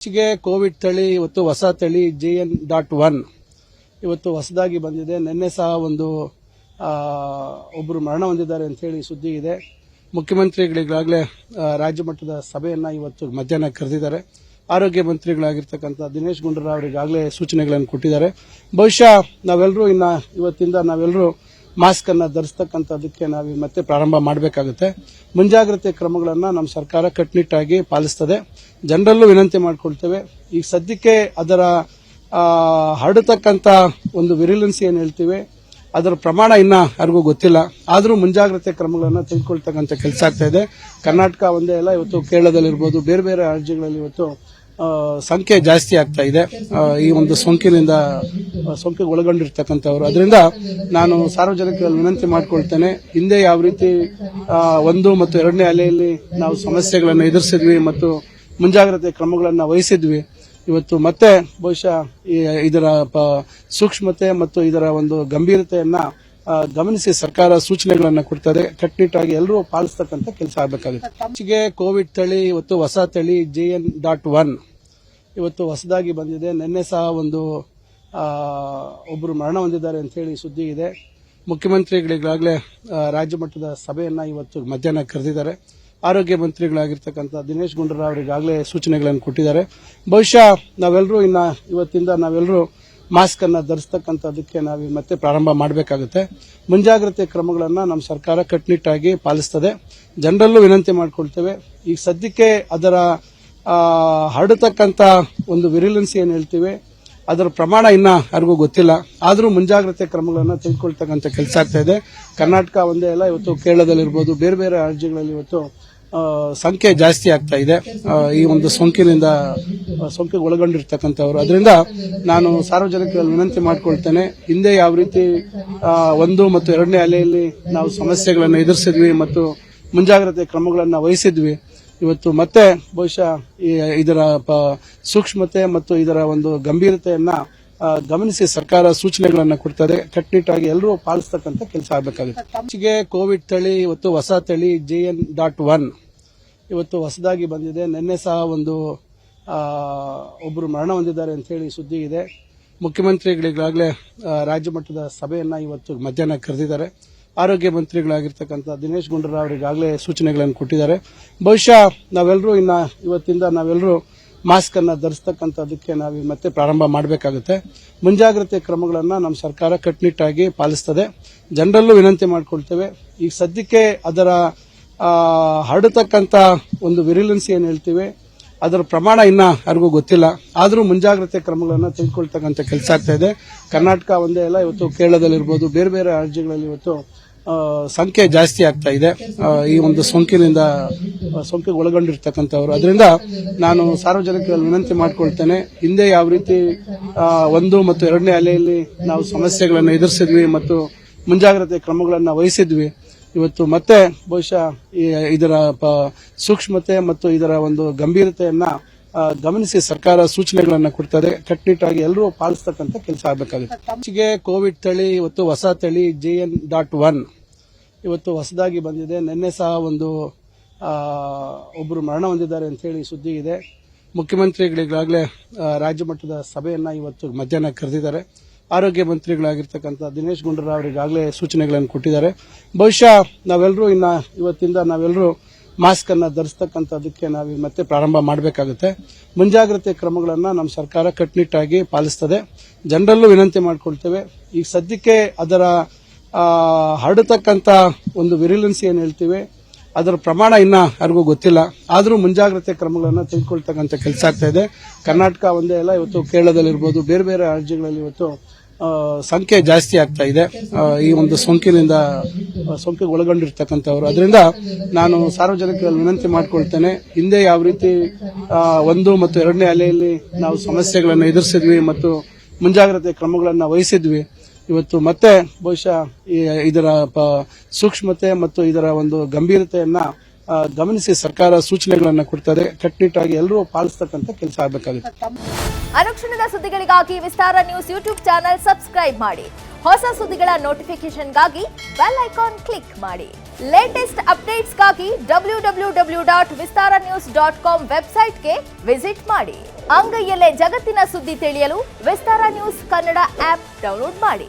ಇತ್ತೀಚೆಗೆ ಕೋವಿಡ್ ತಳಿ ಇವತ್ತು ಹೊಸ ತಳಿ JN.1 ಇವತ್ತು ಹೊಸದಾಗಿ ಬಂದಿದೆ. ನಿನ್ನೆ ಸಹ ಒಬ್ಬರು ಮರಣ ಹೊಂದಿದ್ದಾರೆ ಅಂತ ಹೇಳಿ ಸುದ್ದಿ ಇದೆ. ಮುಖ್ಯಮಂತ್ರಿಗಳಿಗಾಗಲೇ ರಾಜ್ಯ ಮಟ್ಟದ ಸಭೆಯನ್ನ ಇವತ್ತು ಮಧ್ಯಾಹ್ನ ಕರೆದಿದ್ದಾರೆ. ಆರೋಗ್ಯ ಮಂತ್ರಿಗಳಾಗಿರ್ತಕ್ಕಂಥ ದಿನೇಶ್ ಗುಂಡೂರಾವ್ ಅವರಿಗಾಗಲೇ ಸೂಚನೆಗಳನ್ನು ಕೊಟ್ಟಿದ್ದಾರೆ. ಬಹುಶಃ ನಾವೆಲ್ಲರೂ ಇವತ್ತಿಂದ ನಾವೆಲ್ಲರೂ ಮಾಸ್ಕ್ ಅನ್ನ ಧರಿಸತಕ್ಕಂಥದಕ್ಕೆ ನಾವು ಮತ್ತೆ ಪ್ರಾರಂಭ ಮಾಡಬೇಕಾಗುತ್ತೆ. ಮುಂಜಾಗ್ರತೆ ಕ್ರಮಗಳನ್ನು ನಮ್ಮ ಸರ್ಕಾರ ಕಟ್ಟುನಿಟ್ಟಾಗಿ ಪಾಲಿಸುತ್ತದೆ. ಜನರಲ್ಲೂ ವಿನಂತಿ ಮಾಡಿಕೊಳ್ತೇವೆ. ಈಗ ಸದ್ಯಕ್ಕೆ ಅದರ ಹರಡತಕ್ಕಂಥ ಒಂದು ವಿರಿಲೆನ್ಸ್ ಏನು ಹೇಳ್ತೀವಿ ಅದರ ಪ್ರಮಾಣ ಇನ್ನ ಯಾರಿಗೂ ಗೊತ್ತಿಲ್ಲ. ಆದರೂ ಮುಂಜಾಗ್ರತೆ ಕ್ರಮಗಳನ್ನು ತೆಗೆದುಕೊಳ್ತಕ್ಕಂಥ ಕೆಲಸ ಆಗ್ತಾ ಇದೆ. ಕರ್ನಾಟಕ ಒಂದೇ ಅಲ್ಲ, ಇವತ್ತು ಕೇರಳದಲ್ಲಿರ್ಬೋದು, ಬೇರೆ ಬೇರೆ ರಾಜ್ಯಗಳಲ್ಲಿ ಇವತ್ತು ಸಂಖ್ಯೆ ಜಾಸ್ತಿ ಆಗ್ತಾ ಇದೆ ಈ ಒಂದು ಸೋಂಕಿಗೆ ಒಳಗೊಂಡಿರ್ತಕ್ಕಂಥವ್ರು. ಅದರಿಂದ ನಾನು ಸಾರ್ವಜನಿಕರಲ್ಲಿ ವಿನಂತಿ ಮಾಡಿಕೊಳ್ತೇನೆ, ಹಿಂದೆ ಯಾವ ರೀತಿ 1 ಮತ್ತು 2ನೇ ಅಲೆಯಲ್ಲಿ ನಾವು ಸಮಸ್ಯೆಗಳನ್ನು ಎದುರಿಸಿದ್ವಿ ಮತ್ತು ಮುಂಜಾಗ್ರತೆ ಕ್ರಮಗಳನ್ನು ವಹಿಸಿದ್ವಿ, ಇವತ್ತು ಮತ್ತೆ ಬಹುಶಃ ಇದರ ಸೂಕ್ಷ್ಮತೆ ಮತ್ತು ಇದರ ಒಂದು ಗಂಭೀರತೆಯನ್ನ ಗಮನಿಸಿ ಸರ್ಕಾರ ಸೂಚನೆಗಳನ್ನು ಕೊಡ್ತದೆ. ಕಟ್ಟುನಿಟ್ಟಾಗಿ ಎಲ್ಲರೂ ಪಾಲಿಸತಕ್ಕಂಥ ಕೆಲಸ ಆಗಬೇಕಾಗುತ್ತೆ. ಇತ್ತೀಚೆಗೆ ಕೋವಿಡ್ ತಳಿ ಇವತ್ತು ಹೊಸ ತಳಿ JN.1 ಇವತ್ತು ಹೊಸದಾಗಿ ಬಂದಿದೆ. ನಿನ್ನೆ ಸಹ ಒಬ್ಬರು ಮರಣ ಹೊಂದಿದ್ದಾರೆ ಅಂತ ಹೇಳಿ ಸುದ್ದಿ ಇದೆ. ಮುಖ್ಯಮಂತ್ರಿಗಳಿಗಾಗಲೇ ರಾಜ್ಯ ಮಟ್ಟದ ಸಭೆಯನ್ನ ಇವತ್ತು ಮಧ್ಯಾಹ್ನ ಕರೆದಿದ್ದಾರೆ. ಆರೋಗ್ಯ ಮಂತ್ರಿಗಳಾಗಿರ್ತಕ್ಕಂಥ ದಿನೇಶ್ ಗುಂಡೂರಾವ್ ಅವರಿಗಾಗಲೇ ಸೂಚನೆಗಳನ್ನು ಕೊಟ್ಟಿದ್ದಾರೆ. ಬಹುಶಃ ನಾವೆಲ್ಲರೂ ಇವತ್ತಿಂದ ನಾವೆಲ್ಲರೂ ಮಾಸ್ಕ್ ಅನ್ನ ಧರಿಸತಕ್ಕಂಥದಕ್ಕೆ ನಾವು ಮತ್ತೆ ಪ್ರಾರಂಭ ಮಾಡಬೇಕಾಗುತ್ತೆ. ಮುಂಜಾಗ್ರತೆ ಕ್ರಮಗಳನ್ನು ನಮ್ಮ ಸರ್ಕಾರ ಕಟ್ಟುನಿಟ್ಟಾಗಿ ಪಾಲಿಸುತ್ತದೆ. ಜನರಲ್ಲೂ ವಿನಂತಿ ಮಾಡಿಕೊಳ್ತೇವೆ. ಈಗ ಸದ್ಯಕ್ಕೆ ಅದರ ಹರಡತಕ್ಕಂಥ ಒಂದು ವಿರಿಲೆನ್ಸ್ ಏನು ಹೇಳ್ತೀವಿ ಅದರ ಪ್ರಮಾಣ ಇನ್ನ ಯಾರಿಗೂ ಗೊತ್ತಿಲ್ಲ. ಆದರೂ ಮುಂಜಾಗ್ರತೆ ಕ್ರಮಗಳನ್ನು ತೆಗೆದುಕೊಳ್ತಕ್ಕಂಥ ಕೆಲಸ ಆಗ್ತಾ ಇದೆ. ಕರ್ನಾಟಕ ಒಂದೇ ಅಲ್ಲ, ಇವತ್ತು ಕೇರಳದಲ್ಲಿರ್ಬೋದು, ಬೇರೆ ಬೇರೆ ರಾಜ್ಯಗಳಲ್ಲಿ ಇವತ್ತು ಸಂಖ್ಯೆ ಜಾಸ್ತಿ ಆಗ್ತಾ ಇದೆ ಈ ಒಂದು ಸೋಂಕಿಗೆ ಒಳಗೊಂಡಿರ್ತಕ್ಕಂಥವ್ರು. ಅದರಿಂದ ನಾನು ಸಾರ್ವಜನಿಕರಲ್ಲಿ ವಿನಂತಿ ಮಾಡಿಕೊಳ್ತೇನೆ, ಹಿಂದೆ ಯಾವ ರೀತಿ 1 ಮತ್ತು 2ನೇ ಅಲೆಯಲ್ಲಿ ನಾವು ಸಮಸ್ಯೆಗಳನ್ನು ಎದುರಿಸಿದ್ವಿ ಮತ್ತು ಮುಂಜಾಗ್ರತೆ ಕ್ರಮಗಳನ್ನು ವಹಿಸಿದ್ವಿ, ಇವತ್ತು ಮತ್ತೆ ಬಹುಶಃ ಇದರ ಸೂಕ್ಷ್ಮತೆ ಮತ್ತು ಇದರ ಒಂದು ಗಂಭೀರತೆಯನ್ನ ಗಮನಿಸಿ ಸರ್ಕಾರ ಸೂಚನೆಗಳನ್ನು ಕೊಡ್ತದೆ. ಕಟ್ಟುನಿಟ್ಟಾಗಿ ಎಲ್ಲರೂ ಪಾಲಿಸತಕ್ಕಂಥ ಕೆಲಸ ಆಗಬೇಕಾಗುತ್ತೆ. ಇತ್ತೀಚೆಗೆ ಕೋವಿಡ್ ತಳಿ ಇವತ್ತು ಹೊಸ ತಳಿ JN.1 ಇವತ್ತು ಹೊಸದಾಗಿ ಬಂದಿದೆ. ನಿನ್ನೆ ಸಹ ಒಬ್ಬರು ಮರಣ ಹೊಂದಿದ್ದಾರೆ ಅಂತ ಹೇಳಿ ಸುದ್ದಿ ಇದೆ. ಮುಖ್ಯಮಂತ್ರಿಗಳಿಗಾಗಲೇ ರಾಜ್ಯ ಮಟ್ಟದ ಸಭೆಯನ್ನ ಇವತ್ತು ಮಧ್ಯಾಹ್ನ ಕರೆದಿದ್ದಾರೆ. ಆರೋಗ್ಯ ಮಂತ್ರಿಗಳಾಗಿರ್ತಕ್ಕಂಥ ದಿನೇಶ್ ಗುಂಡೂರಾವ್ ಅವರಿಗಾಗಲೇ ಸೂಚನೆಗಳನ್ನು ಕೊಟ್ಟಿದ್ದಾರೆ. ಬಹುಶಃ ನಾವೆಲ್ಲರೂ ಇವತ್ತಿಂದ ನಾವೆಲ್ಲರೂ ಮಾಸ್ಕ್ ಅನ್ನ ಧರಿಸತಕ್ಕಂಥದಕ್ಕೆ ನಾವು ಮತ್ತೆ ಪ್ರಾರಂಭ ಮಾಡಬೇಕಾಗುತ್ತೆ. ಮುಂಜಾಗ್ರತೆ ಕ್ರಮಗಳನ್ನು ನಮ್ಮ ಸರ್ಕಾರ ಕಟ್ಟುನಿಟ್ಟಾಗಿ ಪಾಲಿಸುತ್ತದೆ. ಜನರಲ್ಲೂ ವಿನಂತಿ ಮಾಡಿಕೊಳ್ತೇವೆ. ಈಗ ಸದ್ಯಕ್ಕೆ ಅದರ ಹರಡತಕ್ಕಂಥ ಒಂದು ವಿರಿಲೆನ್ಸ್ ಏನು ಹೇಳ್ತೀವಿ ಅದರ ಪ್ರಮಾಣ ಇನ್ನ ಯಾರಿಗೂ ಗೊತ್ತಿಲ್ಲ. ಆದರೂ ಮುಂಜಾಗ್ರತೆ ಕ್ರಮಗಳನ್ನು ತೆಗೆದುಕೊಳ್ತಕ್ಕಂಥ ಕೆಲಸ ಆಗ್ತಾ ಇದೆ. ಕರ್ನಾಟಕ ಒಂದೇ ಅಲ್ಲ, ಇವತ್ತು ಕೇರಳದಲ್ಲಿರ್ಬೋದು, ಬೇರೆ ಬೇರೆ ರಾಜ್ಯಗಳಲ್ಲಿ ಇವತ್ತು ಸಂಖ್ಯೆ ಜಾಸ್ತಿ ಆಗ್ತಾ ಇದೆ ಈ ಒಂದು ಸೋಂಕಿಗೆ ಒಳಗೊಂಡಿರ್ತಕ್ಕಂಥವ್ರು. ಅದರಿಂದ ನಾನು ಸಾರ್ವಜನಿಕರಲ್ಲಿ ವಿನಂತಿ ಮಾಡಿಕೊಳ್ತೇನೆ, ಹಿಂದೆ ಯಾವ ರೀತಿ 1 ಮತ್ತು 2ನೇ ಅಲೆಯಲ್ಲಿ ನಾವು ಸಮಸ್ಯೆಗಳನ್ನು ಎದುರಿಸಿದ್ವಿ ಮತ್ತು ಮುಂಜಾಗ್ರತೆ ಕ್ರಮಗಳನ್ನು ವಹಿಸಿದ್ವಿ, ಇವತ್ತು ಮತ್ತೆ ಬಹುಶಃ ಇದರ ಸೂಕ್ಷ್ಮತೆ ಮತ್ತು ಇದರ ಒಂದು ಗಂಭೀರತೆಯನ್ನ ಗಮನಿಸಿ ಸರ್ಕಾರ ಸೂಚನೆಗಳನ್ನು ಕೊಡ್ತದೆ. ಕಟ್ಟುನಿಟ್ಟಾಗಿ ಎಲ್ಲರೂ ಪಾಲಿಸತಕ್ಕಂಥ ಕೆಲಸ ಆಗಬೇಕಾಗುತ್ತೆ. ಇತ್ತೀಚೆಗೆ ಕೋವಿಡ್ ತಳಿ ಇವತ್ತು ಹೊಸ ತಳಿ JN.1 ಇವತ್ತು ಹೊಸದಾಗಿ ಬಂದಿದೆ. ನಿನ್ನೆ ಸಹ ಒಬ್ಬರು ಮರಣ ಹೊಂದಿದ್ದಾರೆ ಅಂತ ಹೇಳಿ ಸುದ್ದಿ ಇದೆ. ಮುಖ್ಯಮಂತ್ರಿಗಳಿಗಾಗಲೇ ರಾಜ್ಯ ಮಟ್ಟದ ಸಭೆಯನ್ನ ಇವತ್ತು ಮಧ್ಯಾಹ್ನ ಕರೆದಿದ್ದಾರೆ. ಆರೋಗ್ಯ ಮಂತ್ರಿಗಳಾಗಿರ್ತಕ್ಕಂಥ ದಿನೇಶ್ ಗುಂಡೂರಾವ್ ಅವರಿಗಾಗಲೇ ಸೂಚನೆಗಳನ್ನು ಕೊಟ್ಟಿದ್ದಾರೆ. ಬಹುಶಃ ನಾವೆಲ್ಲರೂ ಇವತ್ತಿಂದ ನಾವೆಲ್ಲರೂ ಮಾಸ್ಕ್ ಅನ್ನ ಧರಿಸತಕ್ಕಂಥದಕ್ಕೆ ನಾವು ಮತ್ತೆ ಪ್ರಾರಂಭ ಮಾಡಬೇಕಾಗುತ್ತೆ. ಮುಂಜಾಗ್ರತೆ ಕ್ರಮಗಳನ್ನು ನಮ್ಮ ಸರ್ಕಾರ ಕಟ್ಟುನಿಟ್ಟಾಗಿ ಪಾಲಿಸುತ್ತದೆ. ಜನರಲ್ಲೂ ವಿನಂತಿ ಮಾಡಿಕೊಳ್ತೇವೆ. ಈಗ ಸದ್ಯಕ್ಕೆ ಅದರ ಹರಡತಕ್ಕಂಥ ಒಂದು ವಿರಿಲೆನ್ಸ್ ಏನು ಹೇಳ್ತೀವಿ ಅದರ ಪ್ರಮಾಣ ಇನ್ನ ಯಾರಿಗೂ ಗೊತ್ತಿಲ್ಲ. ಆದರೂ ಮುಂಜಾಗ್ರತೆ ಕ್ರಮಗಳನ್ನು ತೆಗೆದುಕೊಳ್ತಕ್ಕಂಥ ಕೆಲಸ ಆಗ್ತಾ ಇದೆ. ಕರ್ನಾಟಕ ಒಂದೇ ಅಲ್ಲ, ಇವತ್ತು ಕೇರಳದಲ್ಲಿರ್ಬೋದು, ಬೇರೆ ಬೇರೆ ರಾಜ್ಯಗಳಲ್ಲಿ ಇವತ್ತು ಸಂಖ್ಯೆ ಜಾಸ್ತಿ ಆಗ್ತಾ ಇದೆ ಈ ಒಂದು ಸೋಂಕಿಗೆ ಒಳಗೊಂಡಿರ್ತಕ್ಕಂಥವ್ರು. ಅದರಿಂದ ನಾನು ಸಾರ್ವಜನಿಕರಲ್ಲಿ ವಿನಂತಿ ಮಾಡಿಕೊಳ್ತೇನೆ, ಹಿಂದೆ ಯಾವ ರೀತಿ 1 ಮತ್ತು 2ನೇ ಅಲೆಯಲ್ಲಿ ನಾವು ಸಮಸ್ಯೆಗಳನ್ನು ಎದುರಿಸಿದ್ವಿ ಮತ್ತು ಮುಂಜಾಗ್ರತೆ ಕ್ರಮಗಳನ್ನು ವಹಿಸಿದ್ವಿ, ಇವತ್ತು ಮತ್ತೆ ಬಹುಶಃ ಇದರ ಸೂಕ್ಷ್ಮತೆ ಮತ್ತು ಇದರ ಒಂದು ಗಂಭೀರತೆಯನ್ನ ಗಮನಿಸಿ ಸರ್ಕಾರ ಸೂಚನೆಗಳನ್ನು ಕೊಡ್ತದೆ. ಕಟ್ಟುನಿಟ್ಟಾಗಿ ಎಲ್ಲರೂ ಪಾಲಿಸತಕ್ಕಂಥ ಕೆಲಸ ಆಗಬೇಕಾಗುತ್ತೆ. ಅನುಕ್ಷಣದ ಸುದ್ದಿಗಳಿಗಾಗಿ ವಿಸ್ತಾರ ನ್ಯೂಸ್ ಯೂಟ್ಯೂಬ್ ಚಾನೆಲ್ ಸಬ್ಸ್ಕ್ರೈಬ್ ಮಾಡಿ. ಹೊಸ ಸುದ್ದಿಗಳ ನೋಟಿಫಿಕೇಶನ್ಗಾಗಿ ಬೆಲ್ ಐಕಾನ್ ಕ್ಲಿಕ್ ಮಾಡಿ. ಲೇಟೆಸ್ಟ್ ಅಪ್ಡೇಟ್ಸ್ಗಾಗಿ www.vistaranews.com ವೆಬ್ಸೈಟ್ಗೆ ವಿಸಿಟ್ ಮಾಡಿ. ಅಂಗೈಯಲ್ಲೇ ಜಗತ್ತಿನ ಸುದ್ದಿ ತಿಳಿಯಲು ವಿಸ್ತಾರ ನ್ಯೂಸ್ ಕನ್ನಡ ಆಪ್ ಡೌನ್ಲೋಡ್ ಮಾಡಿ.